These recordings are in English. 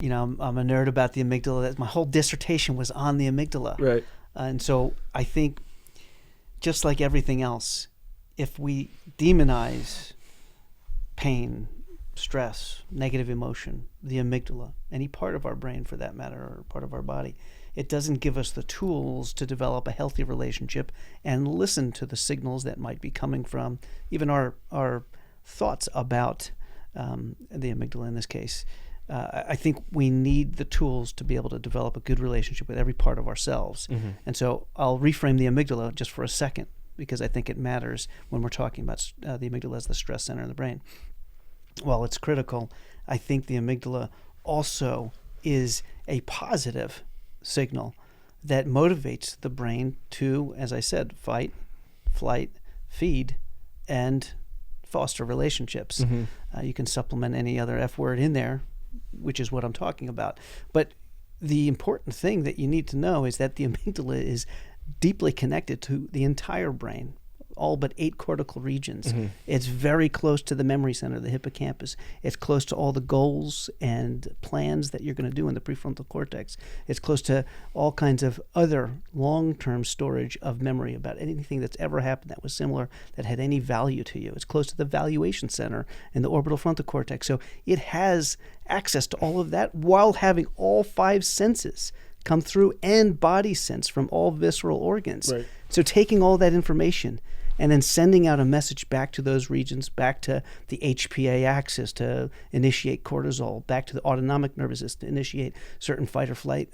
I'm a nerd about the amygdala. My whole dissertation was on the amygdala. Right. And so I think, just like everything else, if we demonize pain, stress, negative emotion, the amygdala, any part of our brain for that matter, or part of our body, it doesn't give us the tools to develop a healthy relationship and listen to the signals that might be coming from even our thoughts about the amygdala in this case. I think we need the tools to be able to develop a good relationship with every part of ourselves. Mm-hmm. And so I'll reframe the amygdala just for a second, because I think it matters when we're talking about the amygdala as the stress center in the brain. While it's critical, I think the amygdala also is a positive signal that motivates the brain to, as I said, fight, flight, feed, and foster relationships. Mm-hmm. You can supplement any other F word in there, which is what I'm talking about. But the important thing that you need to know is that the amygdala is deeply connected to the entire brain, all but 8 cortical regions. Mm-hmm. It's very close to the memory center, the hippocampus. It's close to all the goals and plans that you're going to do in the prefrontal cortex. It's close to all kinds of other long-term storage of memory about anything that's ever happened that was similar, that had any value to you. It's close to the valuation center in the orbital frontal cortex. So it has access to all of that while having all 5 senses come through and body sense from all visceral organs. Right. So taking all that information and then sending out a message back to those regions, back to the HPA axis to initiate cortisol, back to the autonomic nervous system to initiate certain fight or flight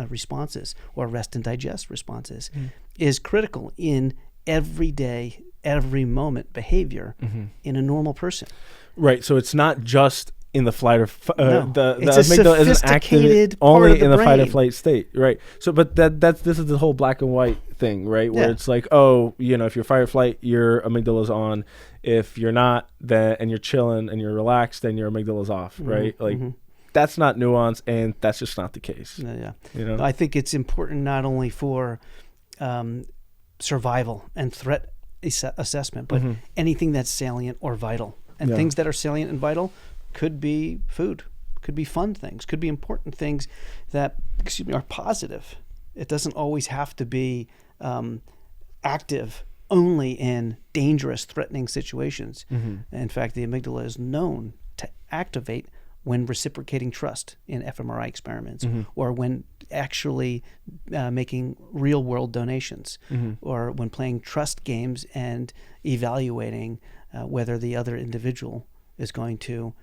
responses or rest and digest responses, is critical in everyday, every moment behavior in a normal person. Right. So it's not just in the flight or the it's amygdala isn't activated only in the fight or brain. flight state, right? So, but this is the whole black and white thing, right? Where it's like, oh, if you're fight or flight, your amygdala's on. If you're not, then and you're chilling and you're relaxed, then your amygdala's off, right? Like that's not nuance, and that's just not the case. Yeah. I think it's important not only for survival and threat assessment, but anything that's salient or vital, and things that are salient and vital could be food, could be fun things, could be important things that, are positive. It doesn't always have to be active only in dangerous, threatening situations. In fact, the amygdala is known to activate when reciprocating trust in fMRI experiments, or when actually making real-world donations, or when playing trust games and evaluating whether the other individual is going to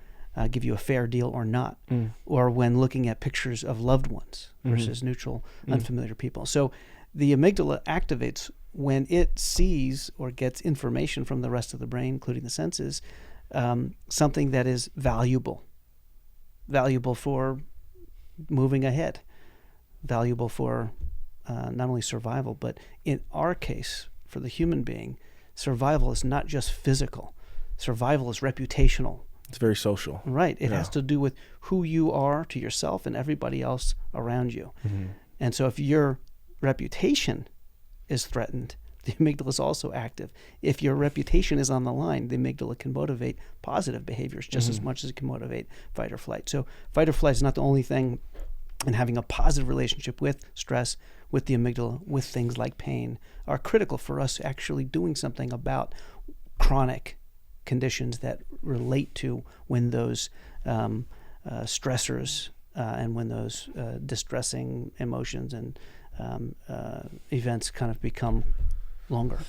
give you a fair deal or not, or when looking at pictures of loved ones versus neutral, unfamiliar people. So the amygdala activates when it sees or gets information from the rest of the brain, including the senses, something that is valuable for moving ahead, valuable for not only survival, but in our case, for the human being, survival is not just physical. Survival is reputational. It's very social. Right. It has to do with who you are to yourself and everybody else around you. And so if your reputation is threatened, the amygdala is also active. If your reputation is on the line, the amygdala can motivate positive behaviors just as much as it can motivate fight or flight. So fight or flight is not the only thing, and having a positive relationship with stress, with the amygdala, with things like pain, are critical for us actually doing something about chronic conditions that relate to when those stressors and when those distressing emotions and events kind of become longer.